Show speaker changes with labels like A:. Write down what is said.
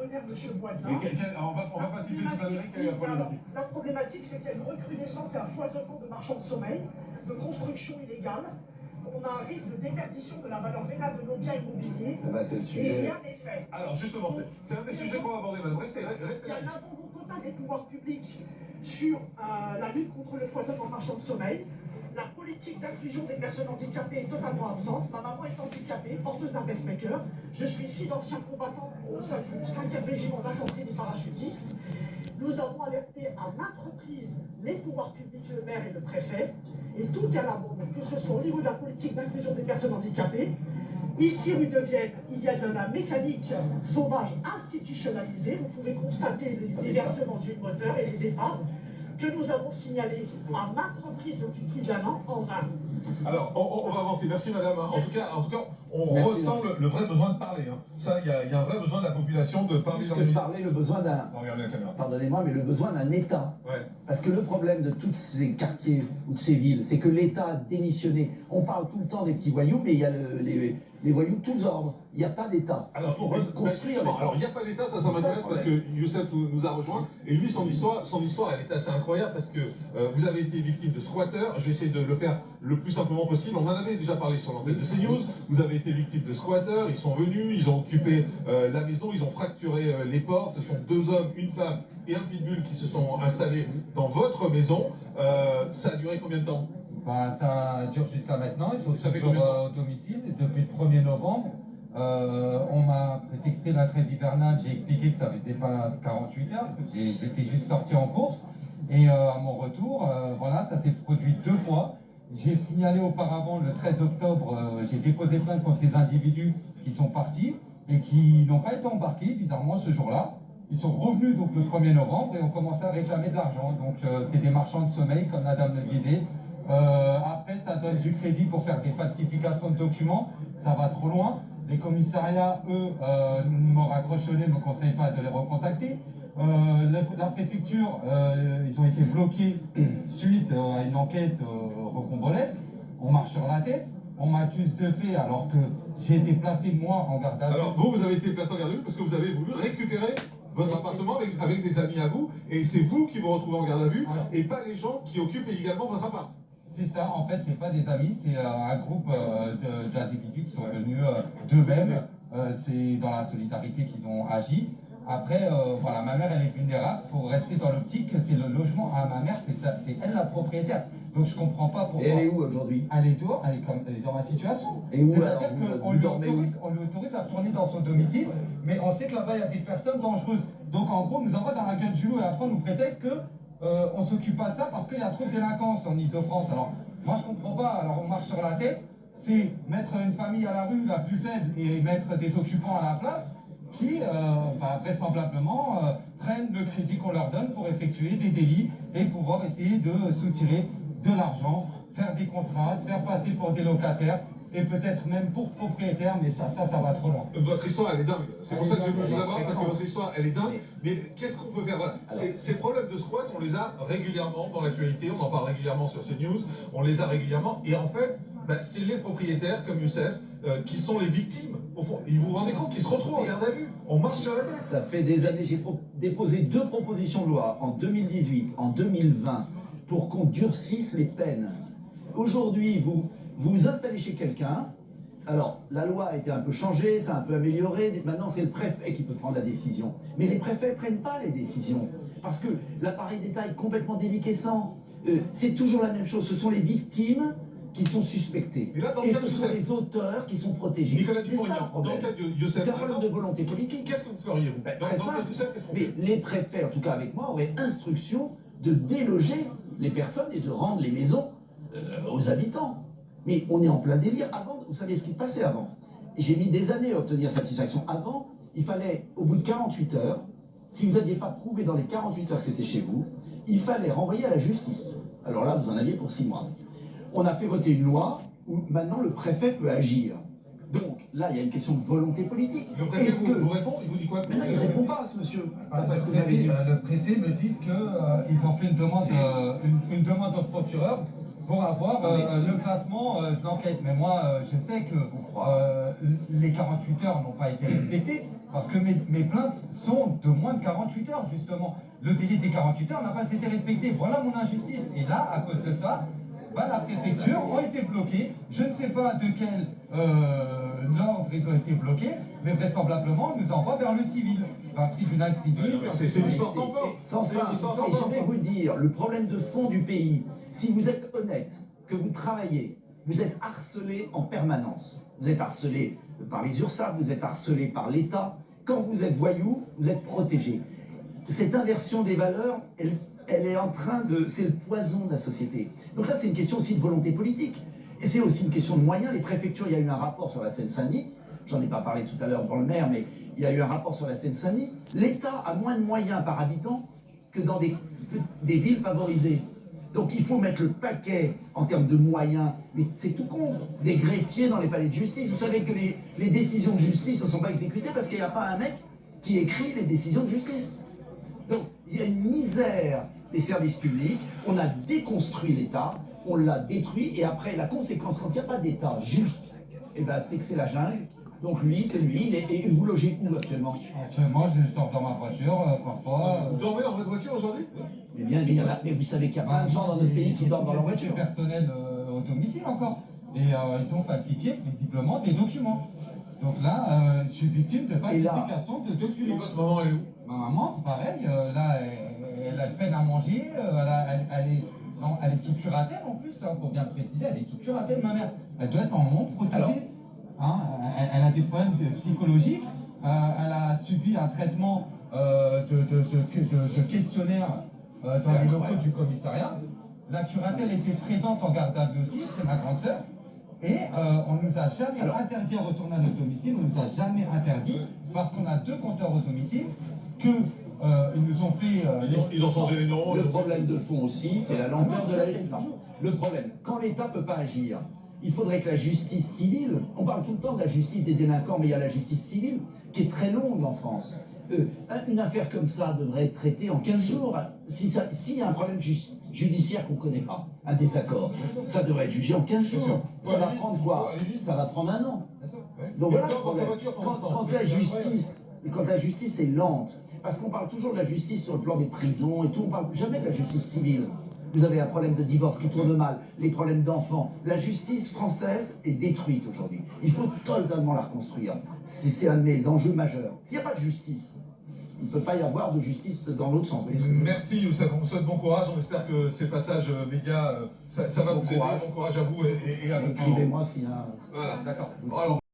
A: donner à M. Boisdelin.
B: On va pas citer toute l'Amérique, il y a la problématique.
A: La problématique, c'est qu'il y a une recrudescence et un foisonnement de marchands de sommeil, de construction illégale. On a un risque de déperdition de la valeur vénale de nos biens immobiliers.
C: C'est le sujet.
A: Et rien n'est fait.
B: Alors justement, c'est un des sujets qu'on va aborder, madame. Restez là.
A: Il y a un abandon total des pouvoirs publics sur la lutte contre le foisonnement marchand de sommeil. La politique d'inclusion des personnes handicapées est totalement absente. Ma maman est handicapée, porteuse d'un pacemaker. Je suis fille d'anciens combattants au sein du 5e régiment d'infanterie des parachutistes. Nous avons alerté à maintes reprises les pouvoirs publics, le maire et le préfet. Et tout est à l'abandon, que ce soit au niveau de la politique d'inclusion des personnes handicapées. Ici, rue de Vienne, il y a de la mécanique sauvage institutionnalisée. Vous pouvez constater les déversements d'huile moteur et les épaves que nous avons signalés à maintes reprises depuis plus d'1 an en vain.
B: Alors, on va avancer. Merci, madame. En tout cas, on
C: Merci,
B: ressent le vrai besoin de parler. Hein. Ça, il y a un vrai besoin de la population de parler dans les
C: de parler, le besoin d'un...
B: Regardez la caméra.
C: Pardonnez-moi, mais le besoin d'un État.
B: Ouais.
C: Parce que le problème de tous ces quartiers ou de ces villes, c'est que l'État a démissionné. On parle tout le temps des petits voyous, mais il y a les voyous de tous ordres. Il n'y a pas d'État.
B: Alors,
C: pour reconstruire.
B: Alors, il n'y a pas d'État, ça m'intéresse parce que Youssef nous a rejoint. Et lui, son histoire, elle est assez incroyable parce que vous avez été victime de squatteurs. Je vais essayer de le faire le plus simplement possible. On en avait déjà parlé sur l'antenne de CNews. Vous avez été victime de squatteurs. Ils sont venus, ils ont occupé la maison, ils ont fracturé les portes. Ce sont 2 hommes, une femme et un pitbull qui se sont installés dans votre maison. Ça a duré combien de temps?
D: Ça dure jusqu'à maintenant. Ils sont
B: Ça fait
D: toujours
B: combien de temps
D: au domicile depuis le 1er novembre. On m'a prétexté la trêve hivernale, j'ai expliqué que ça faisait pas 48 heures, que j'étais juste sorti en course. Et à mon retour, voilà, ça s'est produit 2 fois. J'ai signalé auparavant, le 13 octobre, j'ai déposé plainte contre ces individus qui sont partis et qui n'ont pas été embarqués, bizarrement, ce jour-là. Ils sont revenus donc le 1er novembre et ont commencé à réclamer de l'argent. Donc c'est des marchands de sommeil, comme madame le disait. Après, ça donne du crédit pour faire des falsifications de documents. Ça va trop loin. Les commissariats, eux, me raccrochent au nez, ne me conseillent pas de les recontacter. La préfecture, ils ont été bloqués suite à une enquête rocambolesque. On marche sur la tête. On m'accuse de fait alors que j'ai été placé, moi, en garde à vue.
B: Alors, vous avez été placé en garde à vue parce que vous avez voulu récupérer votre appartement avec des amis à vous, et c'est vous qui vous retrouvez en garde à vue, et pas les gens qui occupent illégalement votre appart.
D: C'est ça, en fait, c'est pas des amis, c'est un groupe d'individus qui sont venus d'eux-mêmes. C'est dans la solidarité qu'ils ont agi. Après, voilà, ma mère, elle est vulnérable. Pour rester dans l'optique, c'est le logement à ma mère, c'est elle la propriétaire. Donc je comprends pas pourquoi.
C: Et elle est où aujourd'hui?
D: Elle est dehors, elle est dans ma situation.
C: Et où
D: C'est-à-dire
C: alors,
D: qu'on lui autorise à retourner dans son domicile, mais on sait que là-bas, il y a des personnes dangereuses. Donc en gros, on nous envoie dans la gueule du loup et après on nous prétexte que on s'occupe pas de ça parce qu'il y a trop de délinquance en Ile-de-France. Alors moi je comprends pas, alors on marche sur la tête, c'est mettre une famille à la rue la plus faible et mettre des occupants à la place qui vraisemblablement prennent le crédit qu'on leur donne pour effectuer des délits et pouvoir essayer de soutirer de l'argent, faire des contrats, se faire passer pour des locataires et peut-être même pour propriétaires, mais ça va trop loin.
B: Votre histoire, elle est dingue. C'est pour ça que je veux vous avoir, parce que votre histoire, elle est dingue. Mais qu'est-ce qu'on peut faire? Voilà. Ces problèmes de squat, on les a régulièrement dans l'actualité, on en parle régulièrement sur CNews, on les a régulièrement, et en fait, c'est les propriétaires, comme Youssef, qui sont les victimes. Au fond, et vous vous rendez compte qu'ils se retrouvent en garde à vue. On marche sur la tête.
C: Ça fait des années, j'ai déposé 2 propositions de loi, en 2018, en 2020, pour qu'on durcisse les peines. Aujourd'hui, vous vous installez chez quelqu'un, alors la loi a été un peu changée, ça a un peu amélioré, maintenant c'est le préfet qui peut prendre la décision. Mais les préfets ne prennent pas les décisions, parce que l'appareil d'État est complètement déliquescent. C'est toujours la même chose, ce sont les victimes qui sont suspectés. Et ce sont les auteurs qui sont protégés.
B: Nicolas
C: C'est ça le problème. C'est un problème de volonté politique.
B: Qu'est-ce que vous feriez, vous?
C: Très simple. Mais les préfets, en tout cas avec moi, auraient instruction de déloger les personnes et de rendre les maisons aux habitants. Mais on est en plein délire. Avant, vous savez ce qui se passait avant. J'ai mis des années à obtenir satisfaction. Avant, il fallait, au bout de 48 heures, si vous n'aviez pas prouvé dans les 48 heures que c'était chez vous, il fallait renvoyer à la justice. Alors là, vous en aviez pour 6 mois. On a fait voter une loi où maintenant le préfet peut agir. Donc là, il y a une question de volonté politique.
B: Le préfet vous répond, il vous dit quoi?
C: Il ne répond pas, ce monsieur.
D: Parce que le préfet me dit qu'ils ont fait une demande au procureur pour avoir le classement de l'enquête. Mais moi, je sais que les 48 heures n'ont pas été respectées. Parce que mes plaintes sont de moins de 48 heures, justement. Le délai des 48 heures n'a pas été respecté. Voilà mon injustice. Et là, à cause de ça, bah, la préfecture ont été bloquées. Je ne sais pas de quel ordre ils ont été bloqués, mais vraisemblablement, on nous envoie vers le civil, vers le tribunal civil.
B: C'est une histoire sans fin.
C: Sans
B: C'est
C: fin.
B: une histoire sans
C: Et
B: fin.
C: je vais vous dire, le problème de fond du pays, si vous êtes honnête, que vous travaillez, vous êtes harcelé en permanence. Vous êtes harcelé par les URSSAF, vous êtes harcelé par l'État. Quand vous êtes voyou, vous êtes protégé. Cette inversion des valeurs, elle est en train de... C'est le poison de la société. Donc là, c'est une question aussi de volonté politique. Et c'est aussi une question de moyens. Les préfectures, il y a eu un rapport sur la Seine-Saint-Denis. J'en ai pas parlé tout à l'heure devant le maire, mais il y a eu un rapport sur la Seine-Saint-Denis. L'État a moins de moyens par habitant que dans des villes favorisées. Donc il faut mettre le paquet en termes de moyens. Mais c'est tout con. Des greffiers dans les palais de justice. Vous savez que les décisions de justice ne sont pas exécutées parce qu'il n'y a pas un mec qui écrit les décisions de justice. Donc il y a une misère des services publics. On a déconstruit l'État, on l'a détruit. Et après, la conséquence, quand il n'y a pas d'État juste, eh ben, c'est que c'est la jungle. Donc lui, c'est lui. Et vous logez où actuellement?
D: Actuellement, je dors dans ma voiture, parfois.
B: Vous dormez dans votre voiture aujourd'hui?
C: Mais bien, mais vous savez qu'il y a plein de gens dans notre pays qui dorment dans leur voiture.
D: Personnel au domicile encore. Et ils ont falsifié visiblement des documents. Donc là, je suis victime de falsification de
B: Et
D: documents.
B: votre maman, elle est où?
D: Ma maman, c'est pareil. Là, elle a peine à manger. Elle est sous curatelle en plus. Il faut bien le préciser. Elle est sous curatelle, ma mère. Elle doit être en non protégée. Hein, elle a des problèmes psychologiques. Elle a subi un traitement de questionnaire dans les locaux du commissariat. La curatelle était présente en garde à vue aussi, c'est ma grande sœur. Et on ne nous a jamais interdit à retourner à notre domicile, on ne nous a jamais interdit, parce qu'on a 2 compteurs au domicile, ils nous ont fait...
B: Ils ont changé les noms.
C: Le problème de fond aussi, c'est la lenteur de la... Non. Le problème, quand l'État ne peut pas agir, il faudrait que la justice civile, on parle tout le temps de la justice des délinquants, mais il y a la justice civile qui est très longue en France. Une affaire comme ça devrait être traitée en 15 jours. S'il y a un problème judiciaire qu'on ne connaît pas, un désaccord, ça devrait être jugé en 15 jours. Ça va prendre quoi? Ça va prendre 1 an. Donc voilà le problème. Quand la justice est lente, parce qu'on parle toujours de la justice sur le plan des prisons et tout, on ne parle jamais de la justice civile. Vous avez un problème de divorce qui tourne mal, les problèmes d'enfants. La justice française est détruite aujourd'hui. Il faut totalement la reconstruire. C'est un de mes enjeux majeurs. S'il n'y a pas de justice, il ne peut pas y avoir de justice dans l'autre sens.
B: Merci Youssef, on vous souhaite bon courage. On espère que ces passages médias, ça va vous aider. Bon courage à vous et à votre maman.
C: Écrivez-moi s'il y a...
B: Voilà, d'accord. Alors,